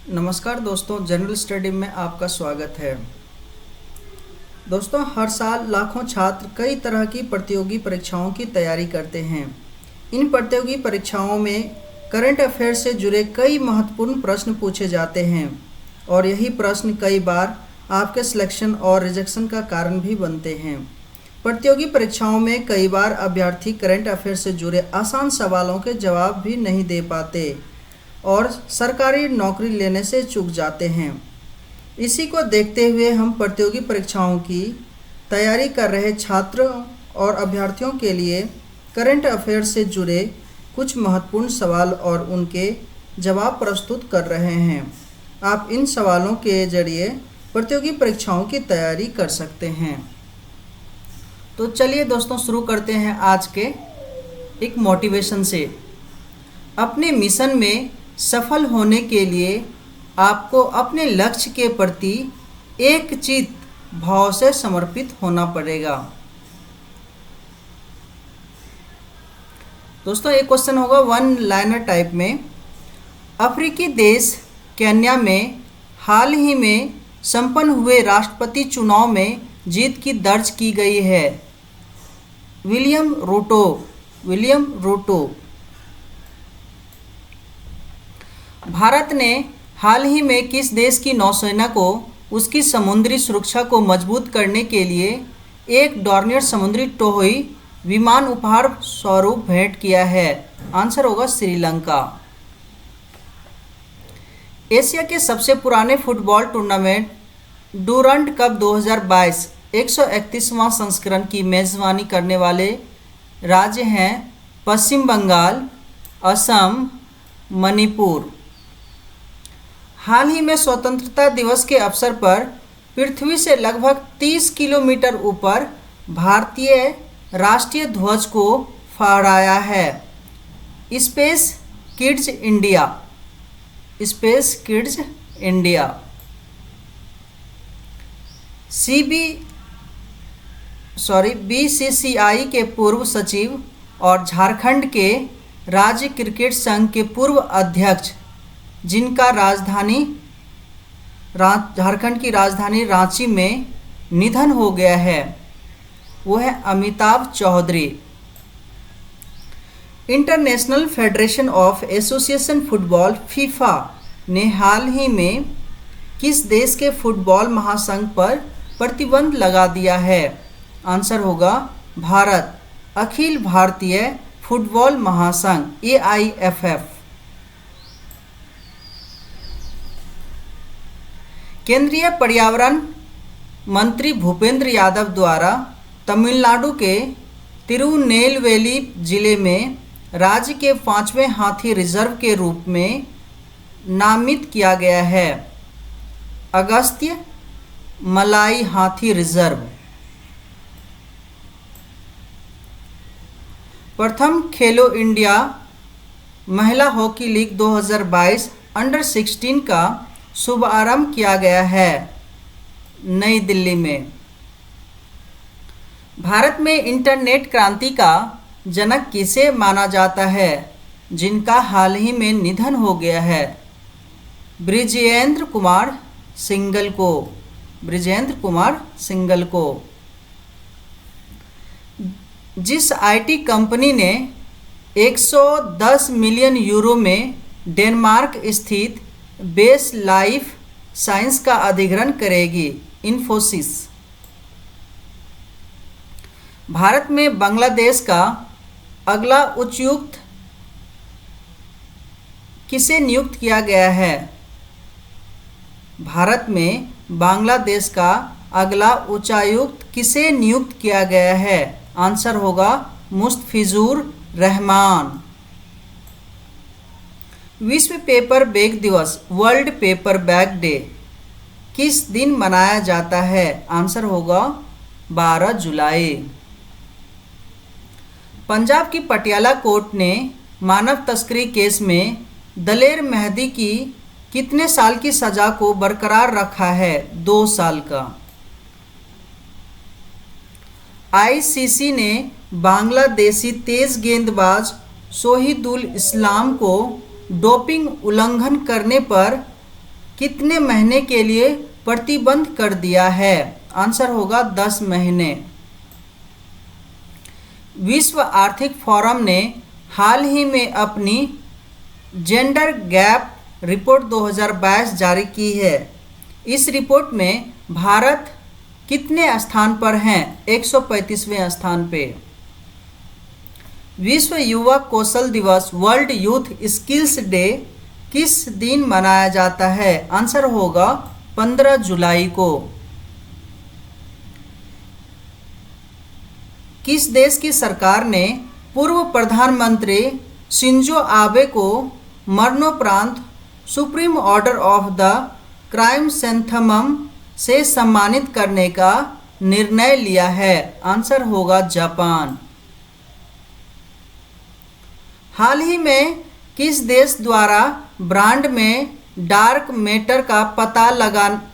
नमस्कार दोस्तों, general study में आपका स्वागत है। दोस्तों, हर साल लाखों छात्र कई तरह की प्रतियोगी परीक्षाओं की तैयारी करते हैं। इन प्रतियोगी परीक्षाओं में करंट अफेयर से जुड़े कई महत्वपूर्ण प्रश्न पूछे जाते हैं और यही प्रश्न कई बार आपके सिलेक्शन और रिजेक्शन का कारण भी बनते हैं। प्रतियोगी परीक्षाओं में कई बार अभ्यर्थी करंट अफेयर से जुड़े आसान सवालों के जवाब भी नहीं दे पाते और सरकारी नौकरी लेने से चूक जाते हैं। इसी को देखते हुए हम प्रतियोगी परीक्षाओं की तैयारी कर रहे छात्रों और अभ्यर्थियों के लिए करंट अफेयर से जुड़े कुछ महत्वपूर्ण सवाल और उनके जवाब प्रस्तुत कर रहे हैं। आप इन सवालों के जरिए प्रतियोगी परीक्षाओं की तैयारी कर सकते हैं। तो चलिए दोस्तों, शुरू करते हैं आज के एक मोटिवेशन से। अपने मिशन में सफल होने के लिए आपको अपने लक्ष्य के प्रति एकचित्त भाव से समर्पित होना पड़ेगा। दोस्तों, एक क्वेश्चन होगा वन लाइनर टाइप में। अफ्रीकी देश केन्या में हाल ही में संपन्न हुए राष्ट्रपति चुनाव में जीत की दर्ज की गई है। William Ruto. भारत ने हाल ही में किस देश की नौसेना को उसकी समुद्री सुरक्षा को मजबूत करने के लिए एक डॉर्नियर समुद्री टोही विमान उपहार स्वरूप भेंट किया है? आंसर होगा श्रीलंका। एशिया के सबसे पुराने फुटबॉल टूर्नामेंट डूरंड कप 2022 131वां संस्करण की मेजबानी करने वाले राज्य हैं पश्चिम बंगाल, असम, मणिपुर। हाल ही में स्वतंत्रता दिवस के अवसर पर पृथ्वी से लगभग 30 किलोमीटर ऊपर भारतीय राष्ट्रीय ध्वज को फहराया है स्पेस किड्स इंडिया। बीसीसीआई के पूर्व सचिव और झारखंड के राज्य क्रिकेट संघ के पूर्व अध्यक्ष, जिनका झारखंड की राजधानी रांची में निधन हो गया है, वो है Amitabh Chaudhary. International federation of association football FIFA ने हाल ही में किस देश के फुटबॉल महासंघ पर प्रतिबंध लगा दिया है? आंसर होगा भारत। अखिल भारतीय फुटबॉल महासंघ AIFF। केंद्रीय पर्यावरण मंत्री भूपेंद्र यादव द्वारा तमिलनाडु के तिरुनेलवेली जिले में राज्य के 5वें हाथी रिजर्व के रूप में नामित किया गया है अगस्त्य मलाई हाथी रिजर्व। प्रथम खेलो इंडिया महिला हॉकी लीग 2022 अंडर 16 का शुभारंभ किया गया है नई दिल्ली में। भारत में इंटरनेट क्रांति का जनक किसे माना जाता है, जिनका हाल ही में निधन हो गया है? ब्रिजेंद्र कुमार सिंगल को। जिस आईटी कंपनी ने 110 मिलियन यूरो में डेनमार्क स्थित बेस लाइफ साइंस का अधिग्रहण करेगी? इन्फोसिस। भारत में बांग्लादेश का अगला उच्चायुक्त किसे नियुक्त किया गया है? भारत में बांग्लादेश का अगला उच्चायुक्त किसे नियुक्त किया गया है? आंसर होगा मुस्तफिजुर रहमान। विश्व पेपर बैग दिवस वर्ल्ड पेपर बैग डे किस दिन मनाया जाता है? आंसर होगा 12 जुलाई। पंजाब की पटियाला कोर्ट ने मानव तस्करी केस में दलेर मेहदी की कितने साल की सजा को बरकरार रखा है? 2 साल का। आईसीसी ने बांग्लादेशी तेज गेंदबाज शोहिदुल इस्लाम को डोपिंग उल्लंघन करने पर कितने महीने के लिए प्रतिबंध कर दिया है? आंसर होगा 10 महीने। विश्व आर्थिक फोरम ने हाल ही में अपनी जेंडर गैप रिपोर्ट 2022 जारी की है। इस रिपोर्ट में भारत कितने स्थान पर हैं? 135वें स्थान पे। विश्व युवा कौशल दिवस वर्ल्ड यूथ स्किल्स डे किस दिन मनाया जाता है? आंसर होगा 15 जुलाई को। किस देश की सरकार ने पूर्व प्रधानमंत्री शिंजो आबे को मरणोपरांत supreme order of the chrysanthemum से सम्मानित करने का निर्णय लिया है? आंसर होगा जापान। हाल ही में किस देश द्वारा ब्रांड में डार्क मैटर का पता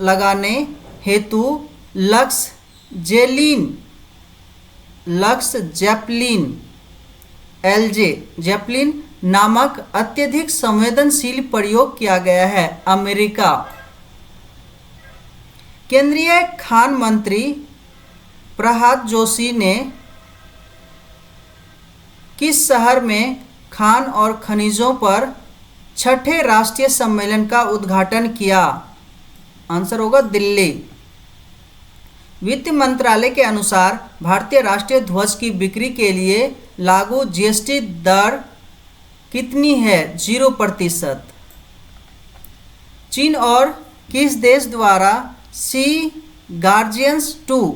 लगाने हेतु लक्स जेपलिन नामक अत्यधिक संवेदनशील प्रयोग किया गया है? अमेरिका। केंद्रीय खान मंत्री प्रह्लाद जोशी ने किस शहर में खान और खनिजों पर छठे राष्ट्रीय सम्मेलन का उद्घाटन किया? आंसर होगा दिल्ली। वित्त मंत्रालय के अनुसार भारतीय राष्ट्रीय ध्वज की बिक्री के लिए लागू जीएसटी दर कितनी है? 0%। चीन और किस देश द्वारा सी गार्जियंस 2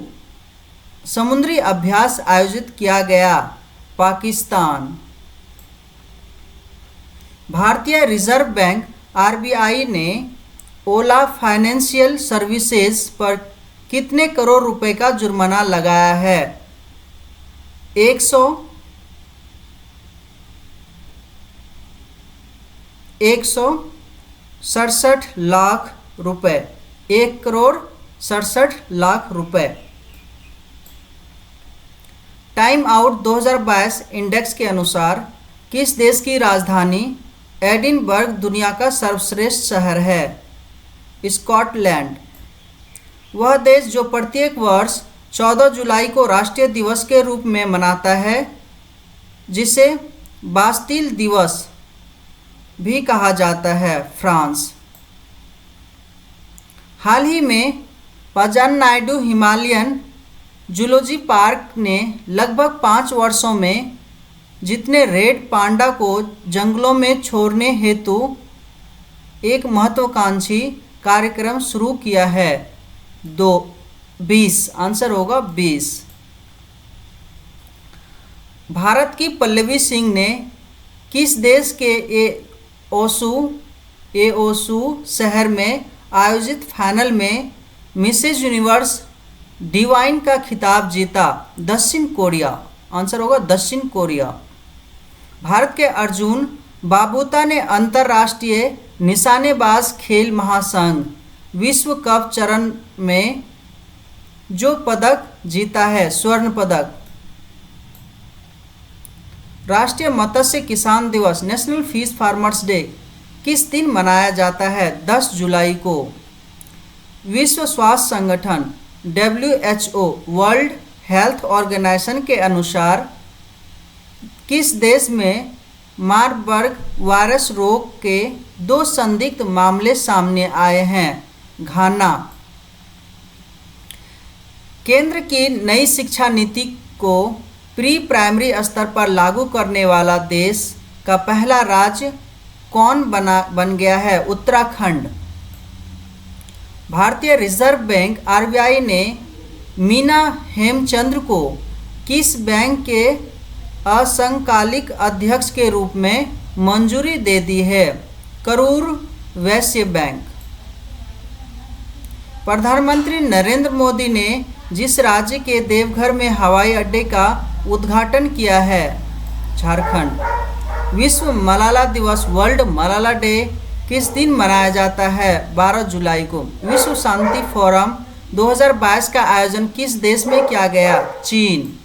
समुद्री अभ्यास आयोजित किया गया? पाकिस्तान। भारतीय रिजर्व बैंक आरबीआई ने ओला फाइनेंशियल सर्विसेज पर कितने करोड़ रुपए का जुर्माना लगाया है? 167 लाख रुपए। 1,67,00,000 रुपए। टाइम आउट 2022 इंडेक्स के अनुसार किस देश की राजधानी एडिनबर्ग दुनिया का सर्वश्रेष्ठ शहर है? स्कॉटलैंड। वह देश जो प्रत्येक वर्ष 14 जुलाई को राष्ट्रीय दिवस के रूप में मनाता है, जिसे बास्टील दिवस भी कहा जाता है? फ्रांस। हाल ही में पजान नायडू हिमालयन जूलॉजी पार्क ने लगभग 5 वर्षों में जितने रेड पांडा को जंगलों में छोड़ने हेतु एक महत्वाकांक्षी कार्यक्रम शुरू किया है? 20। आंसर होगा 20। भारत की पल्लवी सिंह ने किस देश के एओसू शहर में आयोजित फाइनल में मिसेज यूनिवर्स डिवाइन का खिताब जीता? दक्षिण कोरिया। आंसर होगा दक्षिण कोरिया। भारत के अर्जुन बाबूता ने अंतर्राष्ट्रीय निशानेबाज खेल महासंघ विश्व कप चरण में जो पदक जीता है? स्वर्ण पदक। राष्ट्रीय मत्स्य किसान दिवस नेशनल फिश फार्मर्स डे किस दिन मनाया जाता है? 10 जुलाई को। विश्व स्वास्थ्य संगठन WHO वर्ल्ड हेल्थ ऑर्गेनाइजेशन के अनुसार किस देश में मार्बर्ग वायरस रोग के 2 संदिग्ध मामले सामने आए हैं? घाना। केंद्र की नई शिक्षा नीति को प्री प्राइमरी स्तर पर लागू करने वाला देश का पहला राज्य कौन बन गया है? उत्तराखंड। भारतीय रिजर्व बैंक आरबीआई ने मीना हेमचंद्र को किस बैंक के असंकालिक अध्यक्ष के रूप में मंजूरी दे दी है? करूर वैश्य बैंक। प्रधानमंत्री नरेंद्र मोदी ने जिस राज्य के देवघर में हवाई अड्डे का उद्घाटन किया है? झारखंड। विश्व मलाला दिवस वर्ल्ड मलाला डे किस दिन मनाया जाता है? 12 जुलाई को। विश्व शांति फोरम 2022 का आयोजन किस देश में किया गया? चीन।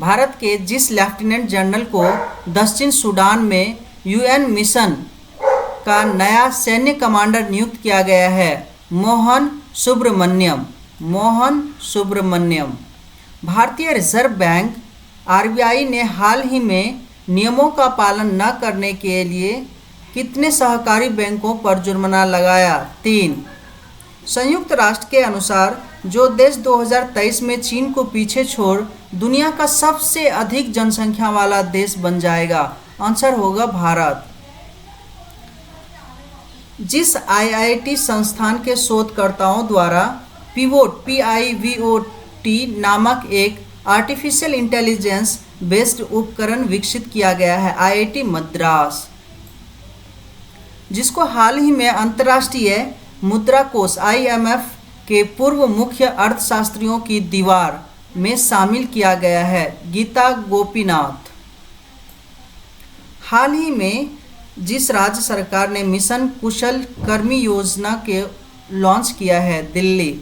भारत के जिस लेफ्टिनेंट जनरल को दक्षिण सूडान में यूएन मिशन का नया सैन्य कमांडर नियुक्त किया गया है? मोहन सुब्रमण्यम। भारतीय रिजर्व बैंक आरबीआई ने हाल ही में नियमों का पालन न करने के लिए कितने सहकारी बैंकों पर जुर्माना लगाया? 3। संयुक्त राष्ट्र के अनुसार जो देश 2023 में चीन को पीछे छोड़ दुनिया का सबसे अधिक जनसंख्या वाला देश बन जाएगा? आंसर होगा भारत। जिस आईआईटी संस्थान के शोधकर्ताओं द्वारा PIVOT नामक एक आर्टिफिशियल इंटेलिजेंस बेस्ड उपकरण विकसित किया गया है? IIT मद्रास। जिसको हाल ही में अंतर्राष्ट्रीय मुद्रा कोष IMF के पूर्व मुख्य अर्थशास्त्रियों की दीवार में शामिल किया गया है? गीता गोपीनाथ। हाल ही में जिस राज्य सरकार ने मिशन कुशल कर्मी योजना के लॉन्च किया है? दिल्ली।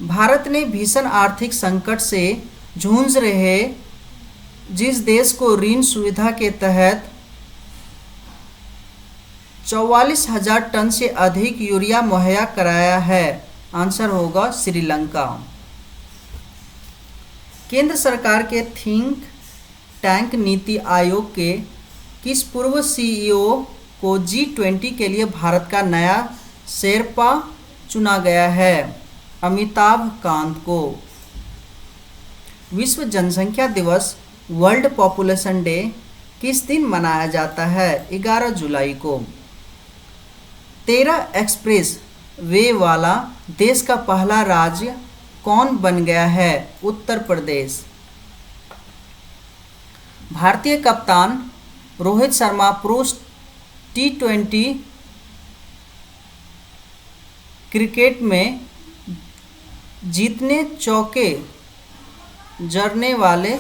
भारत ने भीषण आर्थिक संकट से जूझ रहे जिस देश को ऋण सुविधा के तहत 44,000 टन से अधिक यूरिया मुहैया कराया है? आंसर होगा श्रीलंका। केंद्र सरकार के थिंक टैंक नीति आयोग के किस पूर्व CEO को G20 के लिए भारत का नया शेरपा चुना गया है? अमिताभ कांत को। विश्व जनसंख्या दिवस वर्ल्ड पॉपुलेशन डे किस दिन मनाया जाता है? 11 जुलाई को। 13 एक्सप्रेस वे वाला देश का पहला राज्य कौन बन गया है? उत्तर प्रदेश। भारतीय कप्तान रोहित शर्मा पुरुष T20 क्रिकेट में जीतने चौके जड़ने वाले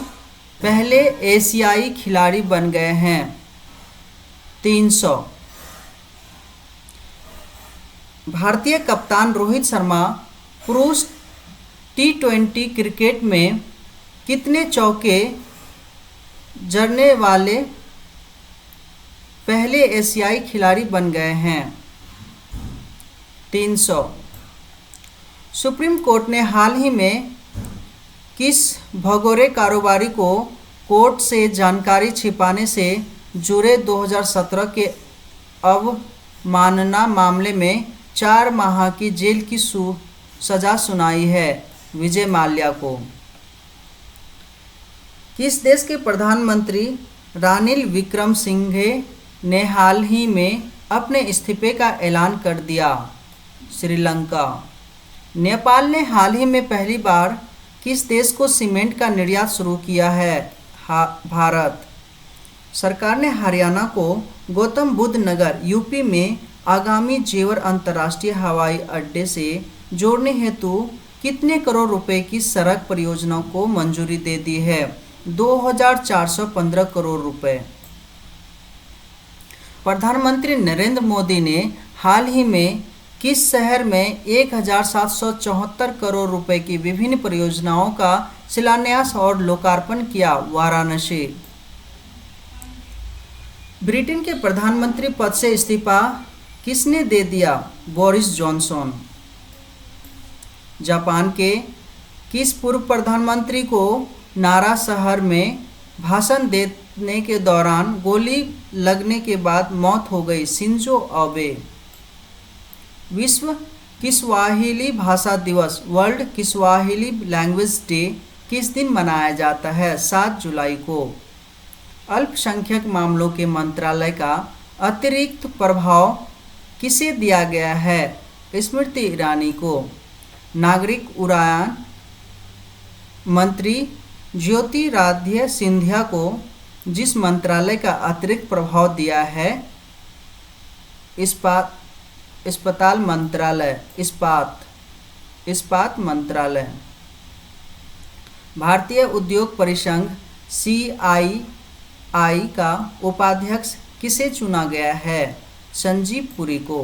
पहले एशियाई खिलाड़ी बन गए हैं? 300। भारतीय कप्तान रोहित शर्मा पुरुष T20 क्रिकेट में कितने चौके जड़ने वाले पहले एशियाई खिलाड़ी बन गए हैं? 300। सुप्रीम कोर्ट ने हाल ही में किस भगोरे कारोबारी को कोर्ट से जानकारी छिपाने से जुड़े 2017 के अवमानना मामले में 4 माह की जेल की सजा सुनाई है? विजय माल्या को। किस देश के प्रधानमंत्री रानिल विक्रमसिंघे ने हाल ही में अपने इस्तीफे का ऐलान कर दिया? श्रीलंका। नेपाल ने हाल ही में पहली बार किस देश को सीमेंट का निर्यात शुरू किया है? भारत। सरकार ने हरियाणा को गौतम बुद्ध नगर यूपी में आगामी जेवर अंतर्राष्ट्रीय हवाई अड्डे से जोड़ने हेतु कितने करोड़ रुपए की सड़क परियोजनाओं को मंजूरी दे दी है? 2415 करोड़ रुपए। प्रधानमंत्री नरेंद्र मोदी ने हाल ही में किस शहर में 1774 करोड़ रुपए की विभिन्न परियोजनाओं का शिलान्यास और लोकार्पण किया? वाराणसी। ब्रिटेन के प्रधानमंत्री पद से इस्तीफा किसने दे दिया? Boris Johnson. जापान के किस पूर्व प्रधानमंत्री को नारा शहर में भाषण देने के दौरान गोली लगने के बाद मौत हो गई? Shinzo Abe. विश्व किस्वाहिली भाषा दिवस वर्ल्ड किस्वाहिली लैंग्वेज डे किस दिन मनाया जाता है? 7 जुलाई को। अल्पसंख्यक मामलों के मंत्रालय का अतिरिक्त प्रभाव किसे दिया गया है? स्मृति ईरानी को। नागरिक उड्डयन मंत्री ज्योतिरादित्य सिंधिया को जिस मंत्रालय का अतिरिक्त प्रभाव दिया है? इस्पात मंत्रालय। भारतीय उद्योग परिसंघ CII का उपाध्यक्ष किसे चुना गया है? संजीव पुरी को।